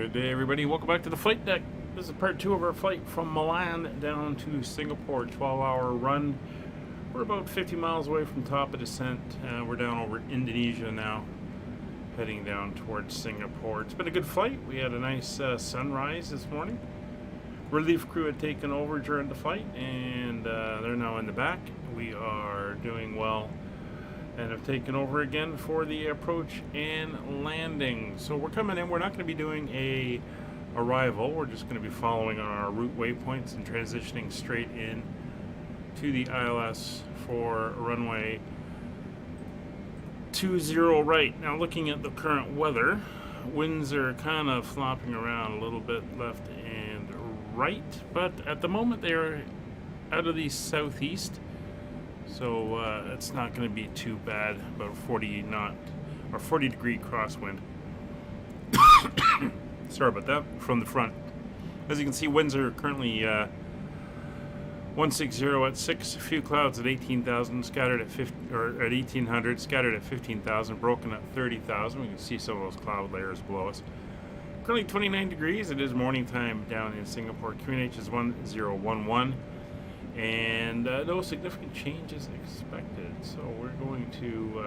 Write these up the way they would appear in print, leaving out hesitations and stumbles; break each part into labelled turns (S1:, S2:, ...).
S1: Good day, everybody. Welcome back to the flight deck. This is part 2 of our flight from Milan down to Singapore, 12-hour run. We're about 50 miles away from top of descent. We're down over Indonesia now, heading down towards Singapore. It's been a good flight. We had a nice sunrise this morning. Relief crew had taken over during the flight, and they're now in the back. We are doing well and have taken over again for the approach and landing. So we're coming in. We're not going to be doing a arrival. We're just going to be following our route waypoints and transitioning straight in to the ILS for runway 20 right. Now, looking at the current weather, winds are kind of flopping around a little bit left and right, but at the moment they're out of the southeast. So it's not going to be too bad, about 40 knot or 40 degree crosswind. Sorry about that, from the front. As you can see, winds are currently 160 at 6, a few clouds at 18,000, scattered at 50, or at 1800, scattered at 15,000, broken at 30,000. We can see some of those cloud layers below us. Currently 29 degrees. It is morning time down in Singapore. QNH is 1011. And no significant changes expected, so we're going to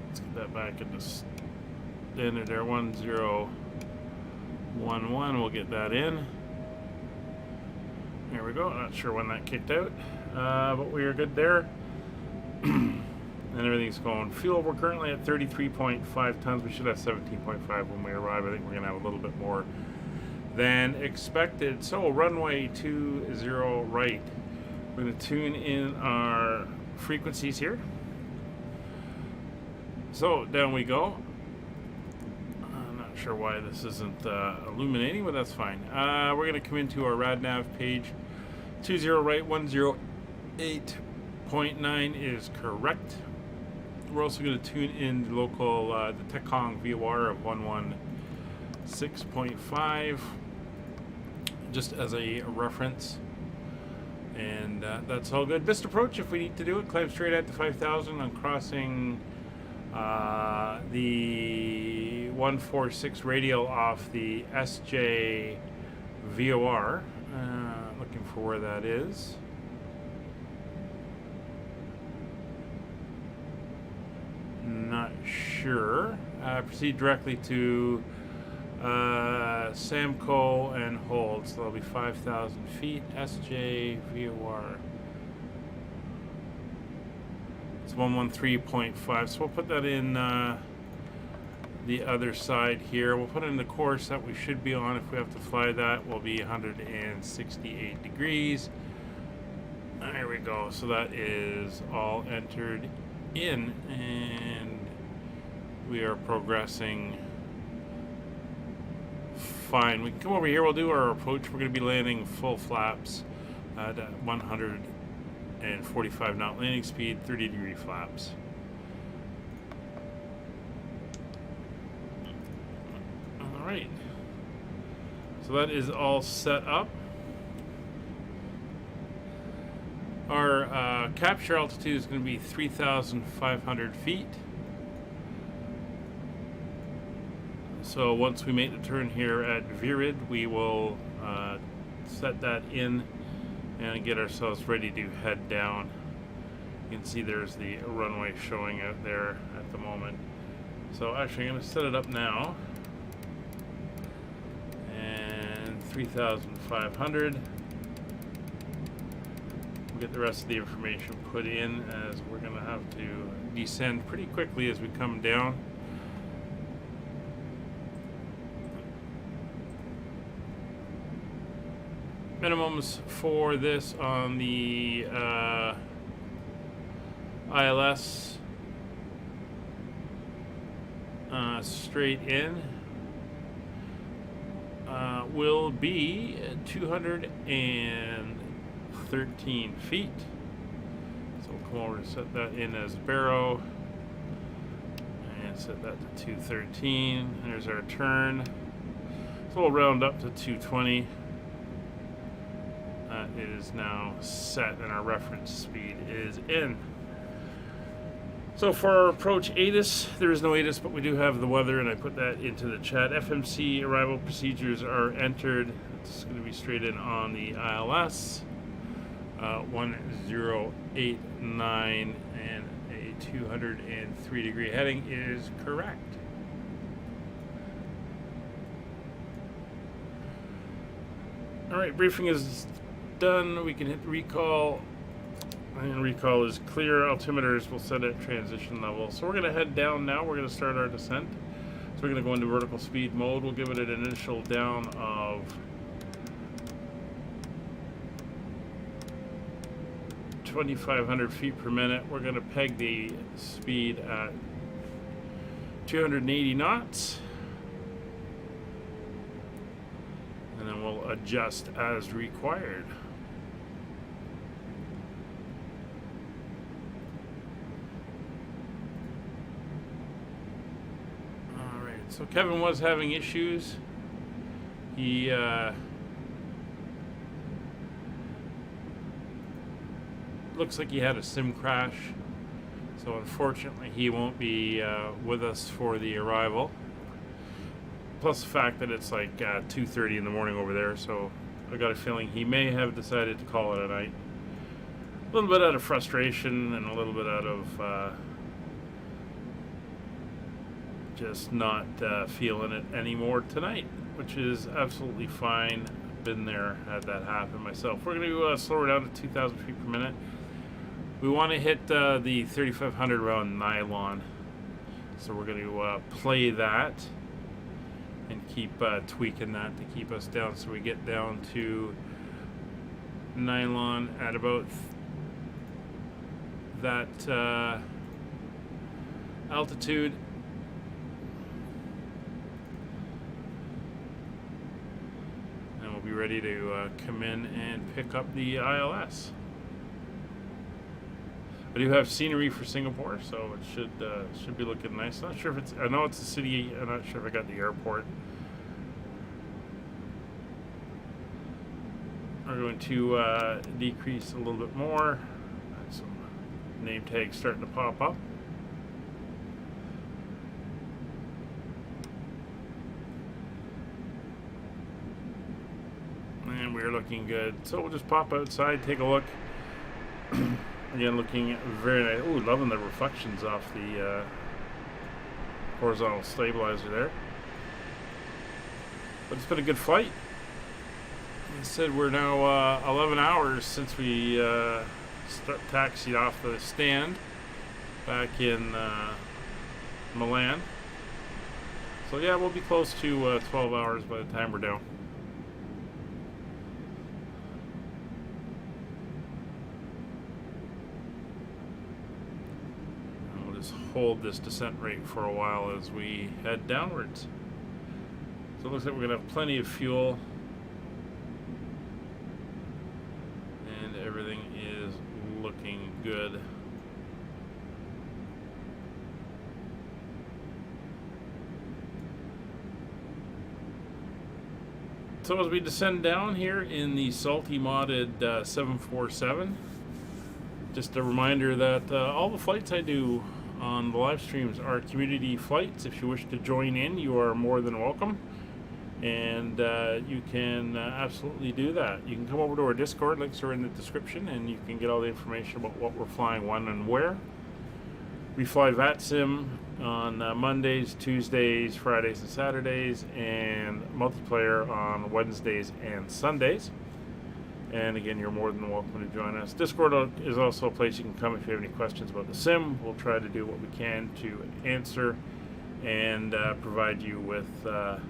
S1: let's get that back into standard there. 1011. We'll get that in. There we go. Not sure when that kicked out, but we are good there. And everything's going. Fuel, we're currently at 33.5 tons. We should have 17.5 when we arrive. I think we're going to have a little bit more than expected. So, runway 20 right. We're going to tune in our frequencies here. So, down we go. I'm not sure why this isn't illuminating, but that's fine. We're going to come into our RadNav page. 20 right, 108.9 is correct. We're also going to tune in the local, the Tekong VOR of 116.5, just as a reference. And that's all good. Missed approach if we need to do it. Climb straight at the 5,000 on crossing the 146 radial off the SJ VOR. Looking for where that is. Not sure. Proceed directly to Samco and hold. So that'll be 5,000 feet. SJ VOR. It's 113.5. So we'll put that in the other side here. We'll put in the course that we should be on. If we have to fly that, will be 168 degrees. There we go. So that is all entered in, and we are progressing fine. We can come over here. We'll do our approach. We're going to be landing full flaps at 145 knot landing speed, 30 degree flaps. All right, so that is all set up. Our capture altitude is going to be 3,500 feet. So once we make the turn here at Virid, we will set that in and get ourselves ready to head down. You can see there's the runway showing out there at the moment. So actually I'm going to set it up now. And 3,500. Get the rest of the information put in, as we're going to have to descend pretty quickly as we come down. Minimums for this on the ILS straight in will be 213 feet. So we'll come over and set that in as barrow and set that to 213. There's our turn. So we'll round up to 220. That is now set and our reference speed is in. So for our approach ATIS, there is no ATIS, but we do have the weather, and I put that into the chat. FMC arrival procedures are entered. It's going to be straight in on the ILS. 1089 and a 203 degree heading is correct. Alright, briefing is done. We can hit recall. And recall is clear. Altimeters will set at transition level. So we're going to head down now. We're going to start our descent. So we're going to go into vertical speed mode. We'll give it an initial down of 2,500 feet per minute. We're going to peg the speed at 280 knots. And then we'll adjust as required. So Kevin was having issues. He looks like he had a sim crash. So unfortunately he won't be with us for the arrival. Plus the fact that it's like 2:30 in the morning over there, so I got a feeling he may have decided to call it a night. A little bit out of frustration and a little bit out of just not feeling it anymore tonight, which is absolutely fine. Been there, had that happen myself. We're going to slow her down to 2,000 feet per minute. We want to hit the 3,500 round nylon, so we're going to play that and keep tweaking that to keep us down, so we get down to nylon at about that altitude. Be ready to come in and pick up the ILS. I do have scenery for Singapore, so it should be looking nice. Not sure if it's. I know it's a city. I'm not sure if I got the airport. We're going to decrease a little bit more. Some name tags starting to pop up. And we're looking good. So we'll just pop outside, take a look. Again, looking very nice. Ooh, loving the reflections off the horizontal stabilizer there. But it's been a good flight. I said we're now 11 hours since we taxied off the stand back in Milan. So yeah, we'll be close to 12 hours by the time we're down. Hold this descent rate for a while as we head downwards. So it looks like we're going to have plenty of fuel, and everything is looking good. So as we descend down here in the salty modded 747, just a reminder that all the flights I do on the live streams are community flights. If you wish to join in, you are more than welcome, and you can absolutely do that. You can come over to our Discord, links are in the description, and you can get all the information about what we're flying, when and where. We fly VATSIM on Mondays, Tuesdays, Fridays and Saturdays, and multiplayer on Wednesdays and Sundays. And again, you're more than welcome to join us. Discord is also a place you can come if you have any questions about the sim. We'll try to do what we can to answer and provide you with the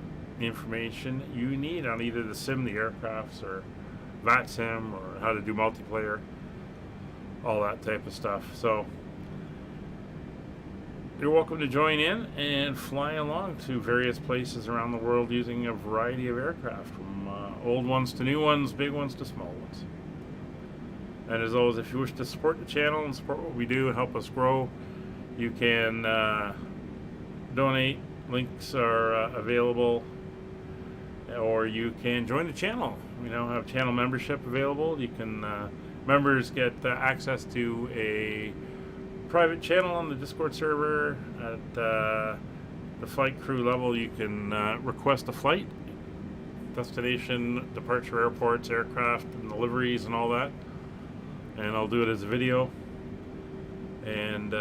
S1: information you need on either the sim, the aircrafts, or VATSIM, or how to do multiplayer, all that type of stuff. So you're welcome to join in and fly along to various places around the world using a variety of aircraft, from old ones to new ones, big ones to small ones. And as always, if you wish to support the channel and support what we do and help us grow, you can donate. Links are available, or you can join the channel. We now have channel membership available. You can members get access to a private channel on the Discord server. At the flight crew level, you can request a flight, destination, departure, airports, aircraft, and deliveries, and all that. And I'll do it as a video. And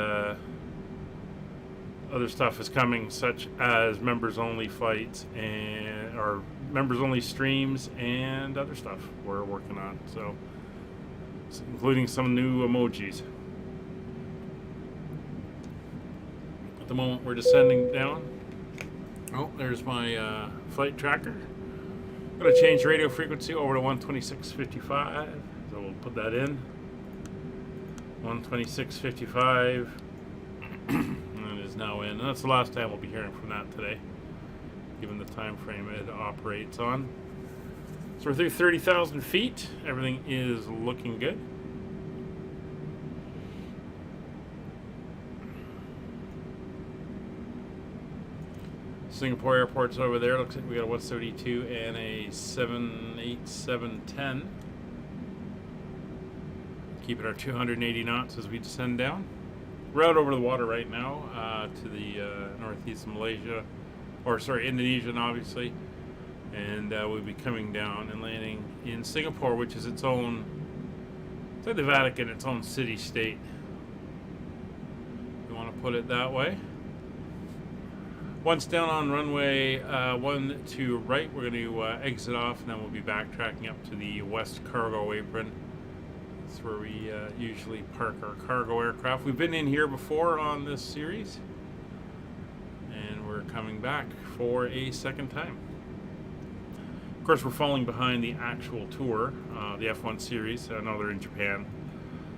S1: other stuff is coming, such as members-only flights and or members-only streams and other stuff we're working on. So, including some new emojis. At the moment, we're descending down. Oh, there's my flight tracker. I'm going to change radio frequency over to 126.55. So we'll put that in. 126.55. And it is now in. And that's the last time we'll be hearing from that today, given the time frame it operates on. So we're through 30,000 feet. Everything is looking good. Singapore airport's over there. Looks like we got a 172 and a 787-10. Keeping our 280 knots as we descend down. We're out over the water right now to the northeast of Malaysia, or sorry, Indonesia, obviously. And we'll be coming down and landing in Singapore, which is its own, it's like the Vatican, its own city-state. You want to put it that way. Once down on runway 12 right, we're going to exit off, and then we'll be backtracking up to the west cargo apron. That's where we usually park our cargo aircraft. We've been in here before on this series, and we're coming back for a second time. Of course, we're falling behind the actual tour, the F1 series. I know they're in Japan.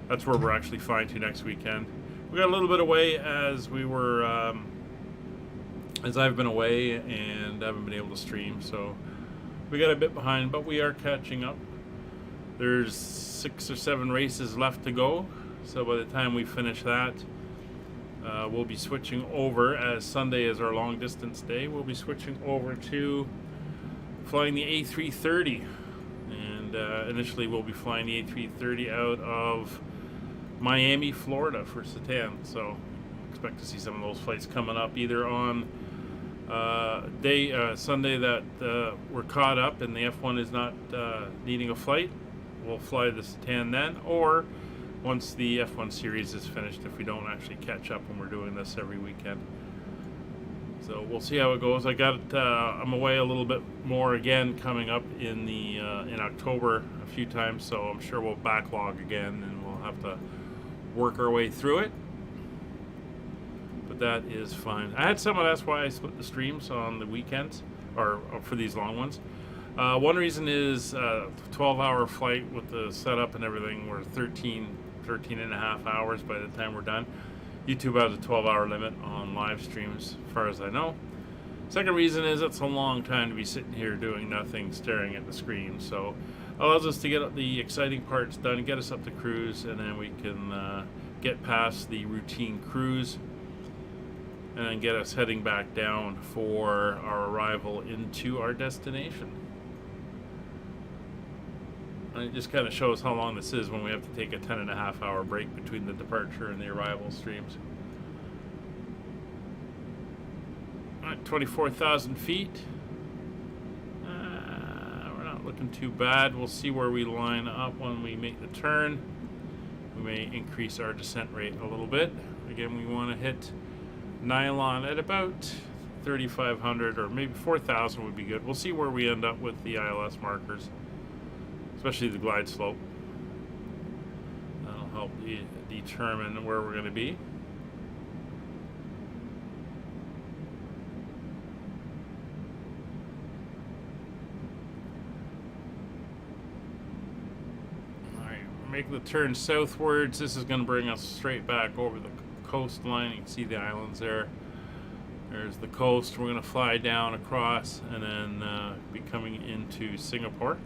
S1: That's where we're actually flying to next weekend. We got a little bit away as we were... as I've been away and haven't been able to stream, so we got a bit behind, but we are catching up. There's 6 or 7 races left to go, so by the time we finish that, we'll be switching over, as Sunday is our long distance day, we'll be switching over to flying the A330, and initially we'll be flying the A330 out of Miami, Florida for Satan, so expect to see some of those flights coming up either on Sunday that we're caught up and the F1 is not needing a flight. We'll fly the Satan then, or once the F1 series is finished, if we don't actually catch up when we're doing this every weekend. So we'll see how it goes. I'm away a little bit more again coming up in October a few times, so I'm sure we'll backlog again and we'll have to work our way through it. But that is fine. I had someone ask why I split the streams on the weekends, or for these long ones. One reason is 12-hour flight with the setup and everything. We're 13 and a half hours by the time we're done. YouTube has a 12-hour limit on live streams, as far as I know. Second reason is it's a long time to be sitting here doing nothing, staring at the screen. So it allows us to get the exciting parts done, get us up to cruise, and then we can get past the routine cruise and then get us heading back down for our arrival into our destination. And it just kind of shows how long this is when we have to take a 10.5-hour break between the departure and the arrival streams. Alright, 24,000 feet. We're not looking too bad. We'll see where we line up when we make the turn. We may increase our descent rate a little bit. Again, we want to hit nylon at about 3,500 or maybe 4,000 would be good. We'll see where we end up with the ILS markers, especially the glide slope. That'll help determine where we're going to be. Alright, make the turn southwards. This is going to bring us straight back over the coastline. You can see the islands there. There's the coast. We're going to fly down across and then be coming into Singapore.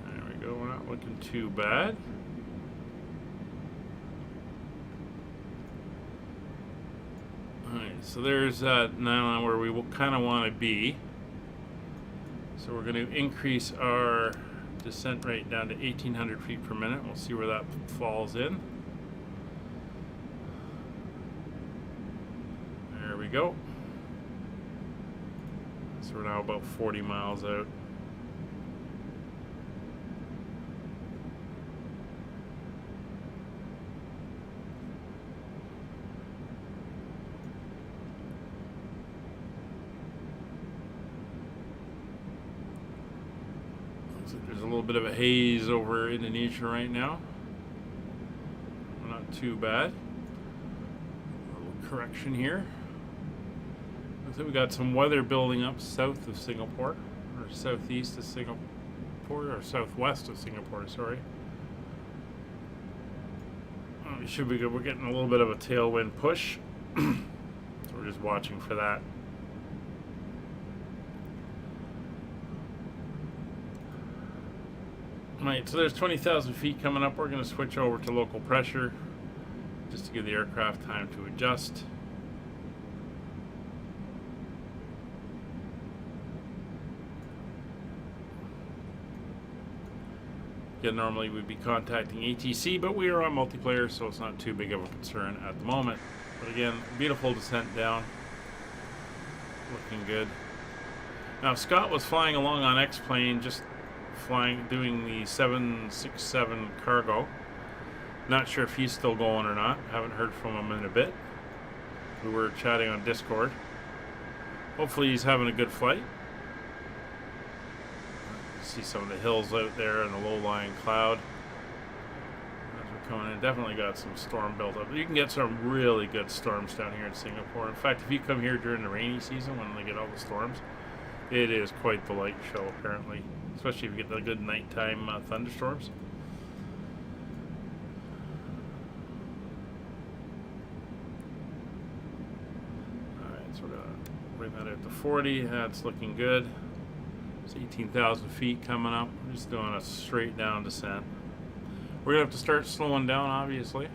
S1: There we go. We're not looking too bad. Alright, so there's now where we kind of want to be. So we're going to increase our descent rate down to 1,800 feet per minute. We'll see where that falls in. There we go. So we're now about 40 miles out. There's a little bit of a haze over Indonesia right now. Not too bad. A little correction here. Looks like we got some weather building up south of Singapore, or southeast of Singapore, or southwest of Singapore, sorry. It should be good. We're getting a little bit of a tailwind push. So we're just watching for that. Right, so there's 20,000 feet coming up. We're going to switch over to local pressure just to give the aircraft time to adjust. Again, normally we'd be contacting ATC, but we are on multiplayer, so it's not too big of a concern at the moment. But again, beautiful descent down. Looking good. Now, Scott was flying along on X-Plane, just doing the 767 cargo. Not sure if he's still going or not. Haven't heard from him in a bit. We were chatting on Discord. Hopefully he's having a good flight. See some of the hills out there and the low-lying cloud as we're coming in. Definitely got some storm built up. You can get some really good storms down here in Singapore. In fact, if you come here during the rainy season when they get all the storms, it is quite the light show apparently. Especially if you get the good nighttime thunderstorms. Alright, so we're going to bring that out to 40. That's looking good. It's 18,000 feet coming up. We're just doing a straight down descent. We're going to have to start slowing down, obviously.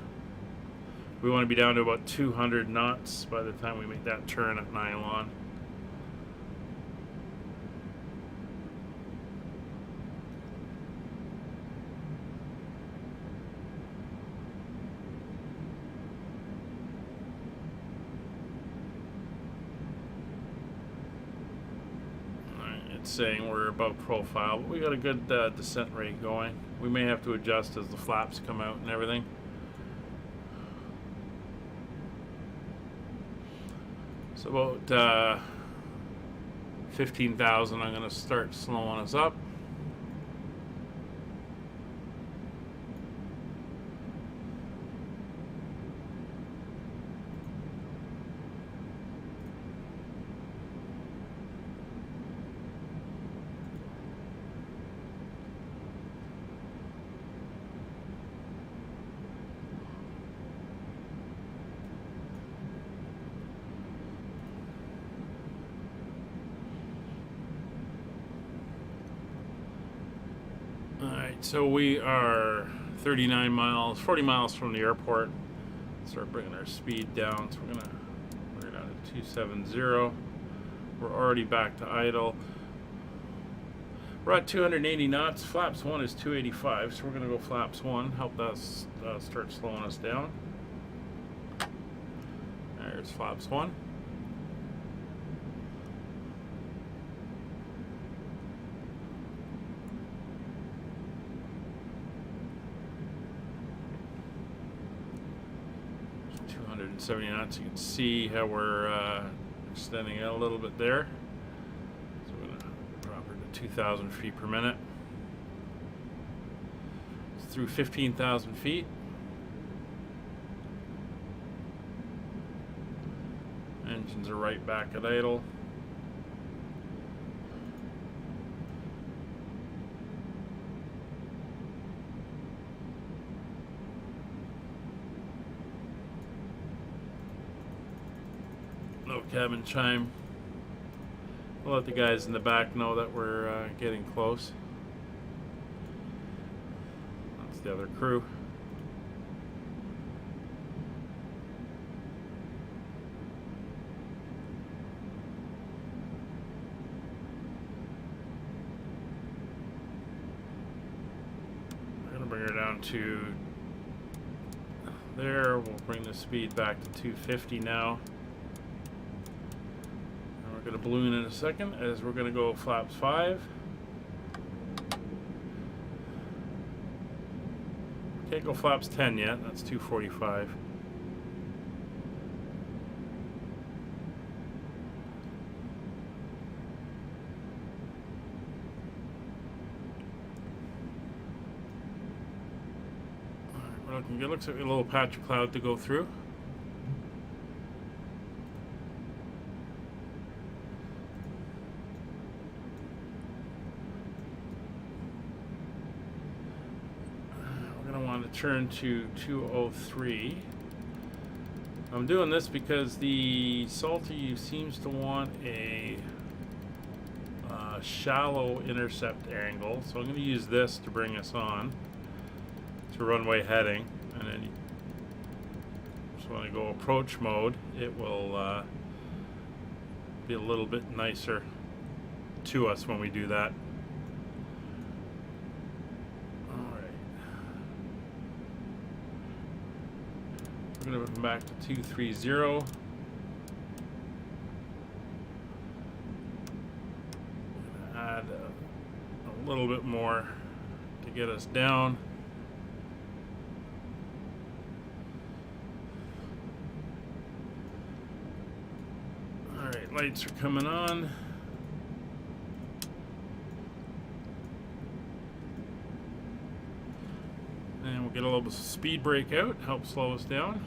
S1: We want to be down to about 200 knots by the time we make that turn at Nylon. Saying we're above profile, but we got a good descent rate going. We may have to adjust as the flaps come out and everything. So about 15,000, I'm going to start slowing us up. Alright, so we are 39 miles, 40 miles from the airport. Start bringing our speed down. So we're down to 270. We're already back to idle. We're at 280 knots. Flaps 1 is 285, so we're going to go flaps 1. Help us start slowing us down. There's flaps 1. And 70 knots. You can see how we're extending out a little bit there. So we're going to drop her to 2,000 feet per minute. It's through 15,000 feet. Engines are right back at idle. No cabin chime. We'll let the guys in the back know that we're getting close. That's the other crew. to there. We'll bring the speed back to 250 now. And we're going to balloon in a second as we're going to go flaps 5. Can't go flaps 10 yet. That's 245. Looking good. Looks like a little patch of cloud to go through. We're going to want to turn to 203. I'm doing this because the Salty seems to want a shallow intercept angle, so I'm going to use this to bring us on to runway heading, and then so when I go approach mode, it will be a little bit nicer to us when we do that. Alright. We're going to come back to 230. Add a little bit more to get us down. Lights are coming on. And we'll get a little bit of speed brake out, help slow us down.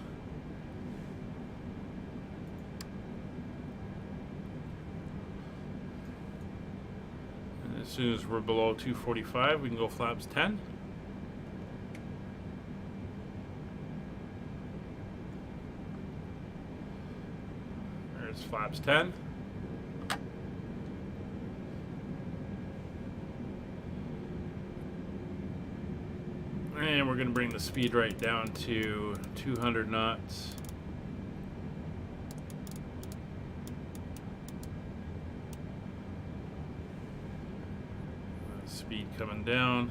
S1: And as soon as we're below 245, we can go flaps 10. Flaps 10. And we're going to bring the speed right down to 200 knots. Speed coming down.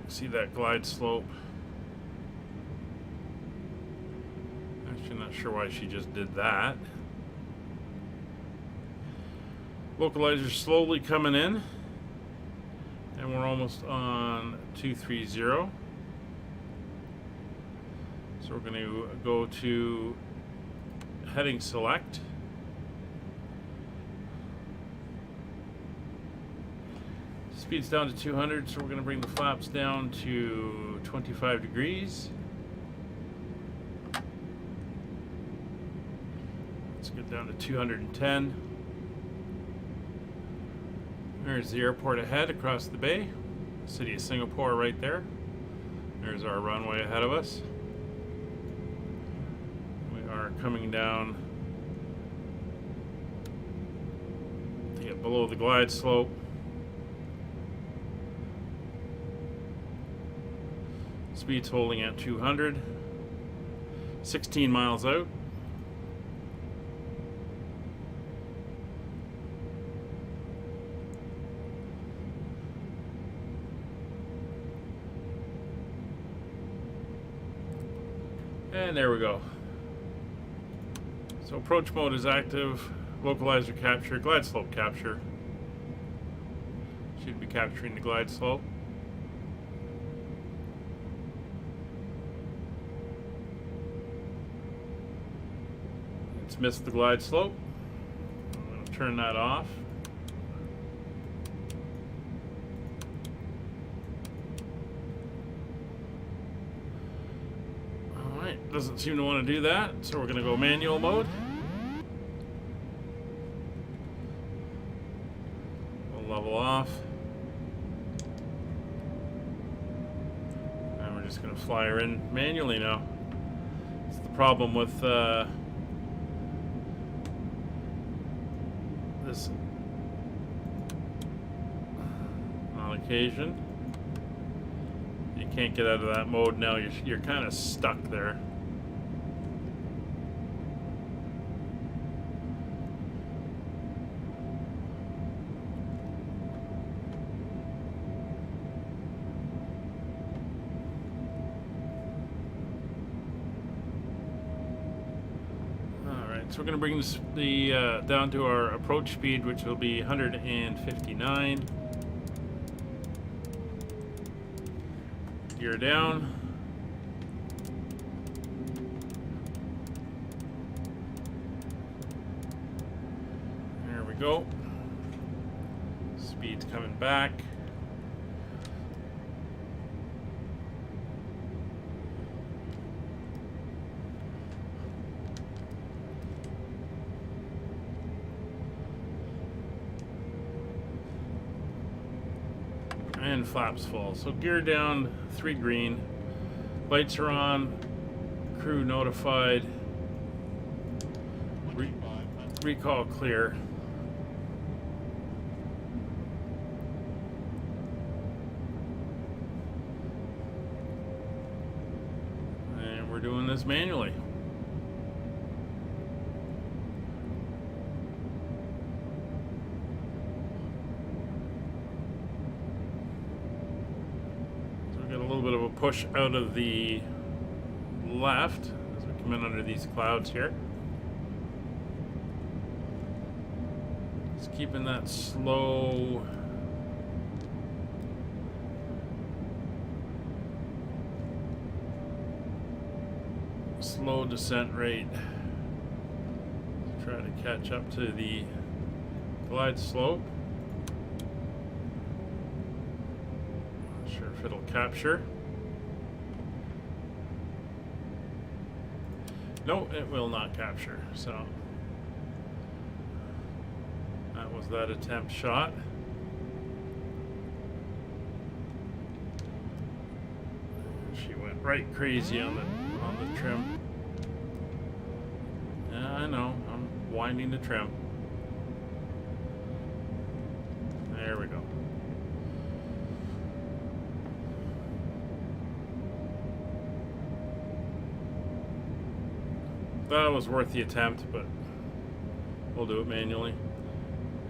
S1: See that glide slope. Actually, not sure why she just did that. Localizer slowly coming in, and we're almost on 230. So we're going to go to heading select. Speed's down to 200, so we're going to bring the flaps down to 25 degrees. Let's get down to 210. There's the airport ahead across the bay. City of Singapore right there. There's our runway ahead of us. We are coming down to get below the glide slope. Speed's holding at 200, 16 miles out. And there we go. So approach mode is active, localizer capture, glide slope capture. Should be capturing the glide slope. Missed the glide slope. I'm going to turn that off. Alright, doesn't seem to want to do that, so we're going to go manual mode. We'll level off. And we're just going to fly her in manually now. It's the problem with this on occasion. You can't get out of that mode now. You're kind of stuck there. so we're going to bring the down to our approach speed, which will be 159. Gear down. There we go. Speed's coming back. And flaps full. So gear down, 3 green. Lights are on. Crew notified. Recall clear. And we're doing this manually. Bit of a push out of the left as we come in under these clouds here. Just keeping that slow descent rate. Try to catch up to the glide slope. Not sure if it'll capture. No, it will not capture, so that was that attempt shot. She went right crazy on the trim. Yeah, I know, I'm winding the trim. There we go. That was worth the attempt, but we'll do it manually.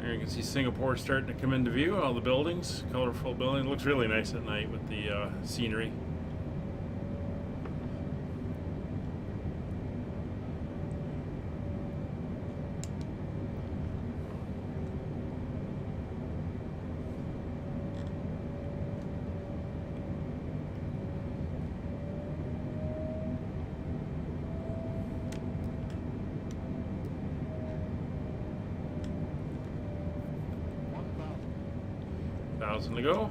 S1: There you can see Singapore starting to come into view. All the buildings, colorful building. It looks really nice at night with the scenery. To go.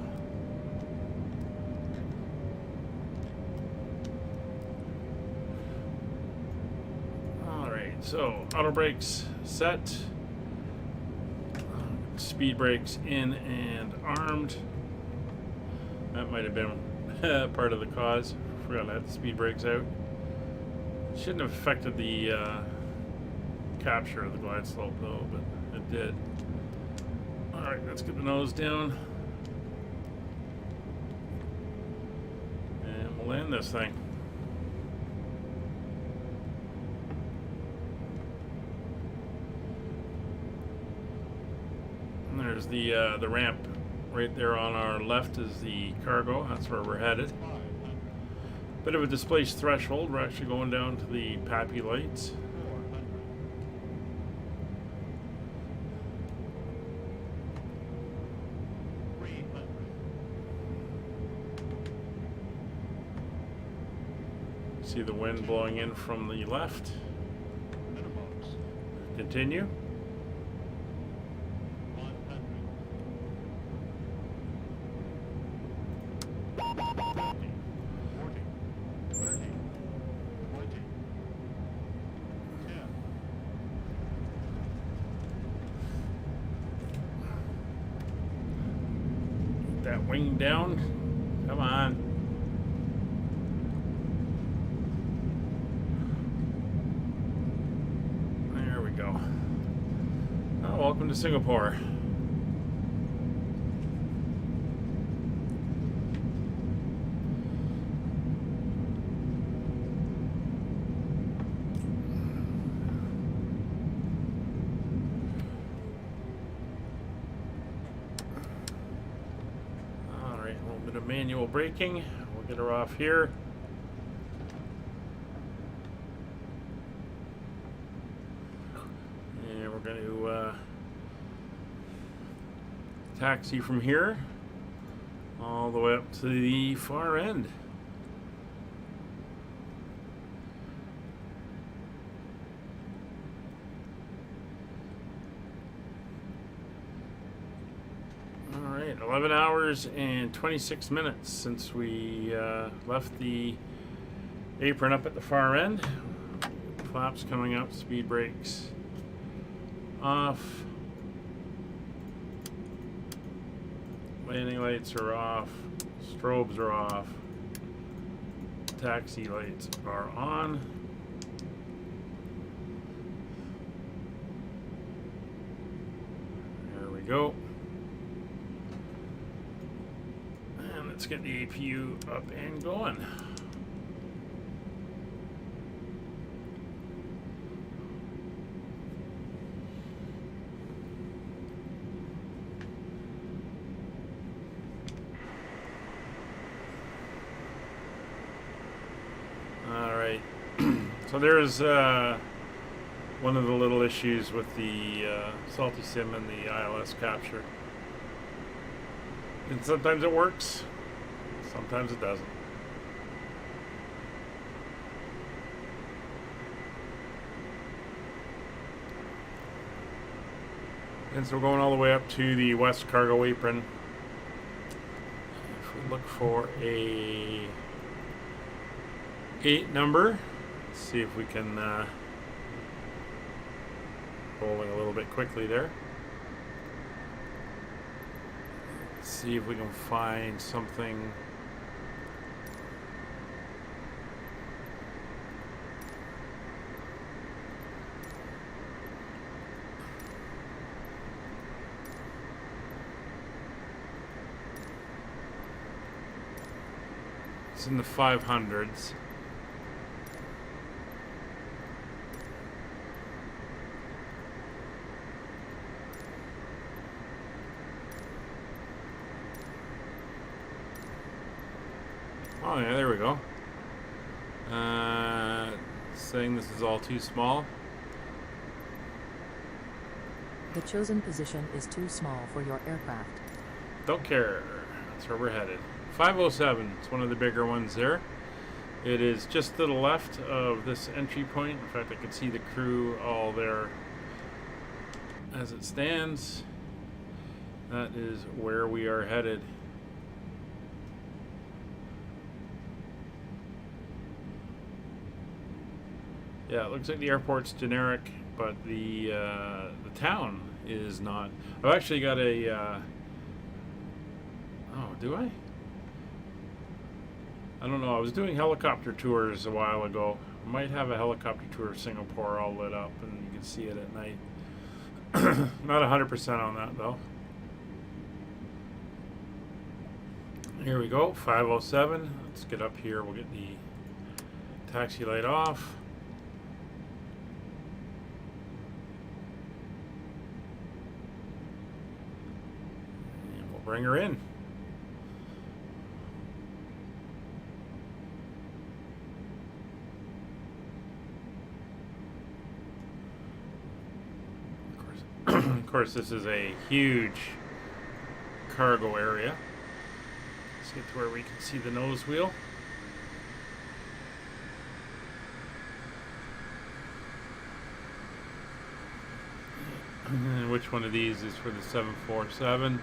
S1: All right, so auto brakes set, speed brakes in and armed. That might have been part of the cause. Forgot to have the speed brakes out. Shouldn't have affected the capture of the glide slope though, but it did. All right, let's get the nose down. Land this thing. And there's the ramp right there on our left is the cargo. That's where we're headed. Bit of a displaced threshold. We're actually going down to the PAPI lights. See the wind blowing in from the left. Continue. Get that wing down. Come on. Welcome to Singapore. All right, a little bit of manual braking. We'll get her off here. going to taxi from here all the way up to the far end. All right, 11 hours and 26 minutes since we left the apron up at the far end. Flaps coming up, speed brakes off. Landing lights are off, strobes are off, taxi lights are on. There we go. And let's get the APU up and going. So there's one of the little issues with the Salty Sim and the ILS capture. And sometimes it works, sometimes it doesn't. And so we're going all the way up to the west cargo apron. If we look for a gate number, see if we can rolling a little bit quickly there. Let's see if we can find something. It's in the 500s. Oh yeah, there we go. Saying this is all too small.
S2: The chosen position is too small for your aircraft.
S1: Don't care. That's where we're headed. 507. It's one of the bigger ones there. It is just to the left of this entry point. In fact, I can see the crew all there as it stands. That is where we are headed. Yeah, it looks like the airport's generic, but the town is not. I've actually got a. Oh, do I? I don't know. I was doing helicopter tours a while ago. I might have a helicopter tour of Singapore all lit up, and you can see it at night. Not 100% on that though. Here we go, 507. Let's get up here. We'll get the taxi light off. Bring her in. Of course, this is a huge cargo area. Let's get to where we can see the nose wheel. And which one of these is for the 747?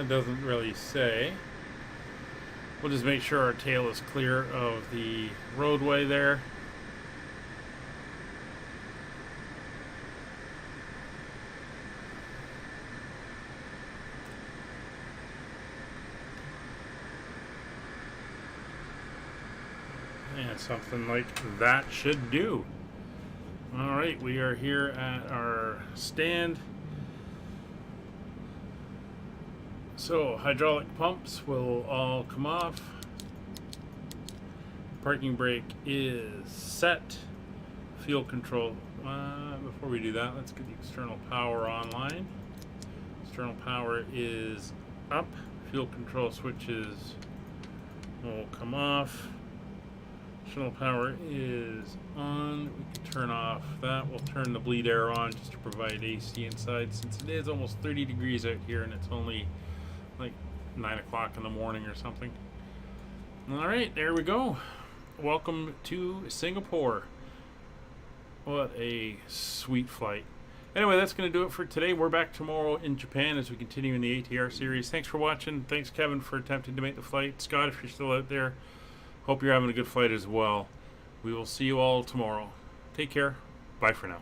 S1: Doesn't really say. We'll just make sure our tail is clear of the roadway there. And something like that should do. All right, we are here at our stand. So hydraulic pumps will all come off. Parking brake is set. Fuel control. Before we do that, let's get the external power online. External power is up. Fuel control switches will come off. External power is on. We can turn off that. We'll turn the bleed air on just to provide AC inside, since it is almost 30 degrees out here and it's only like 9 o'clock in the morning or something. All right, there we go. Welcome to Singapore. What a sweet flight. Anyway, that's going to do it for today. We're back tomorrow in Japan as we continue in the ATR series. Thanks for watching. Thanks, Kevin, for attempting to make the flight. Scott, if you're still out there, hope you're having a good flight as well. We will see you all tomorrow. Take care. Bye for now.